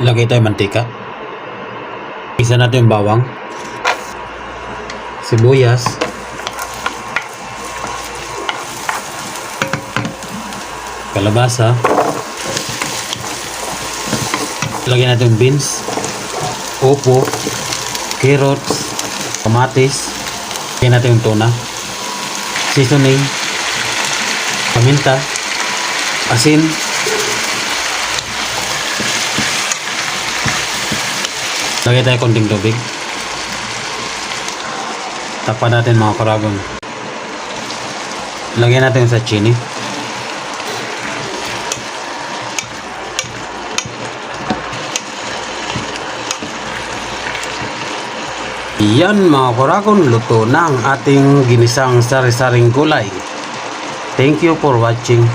Lagay tayo mantika. Isa natin yung bawang, sibuyas, kalabasa. Lagyan natin yung beans, upo, carrots, kamatis. Lagyan natin yung tuna, seasoning, paminta, asin. Lagay tayo konting tubig. Takpan natin mga karagon. Lagyan natin sa chini. Yan mga karagon, luto na ang ating ginisang sari-saring gulay. Thank you for watching.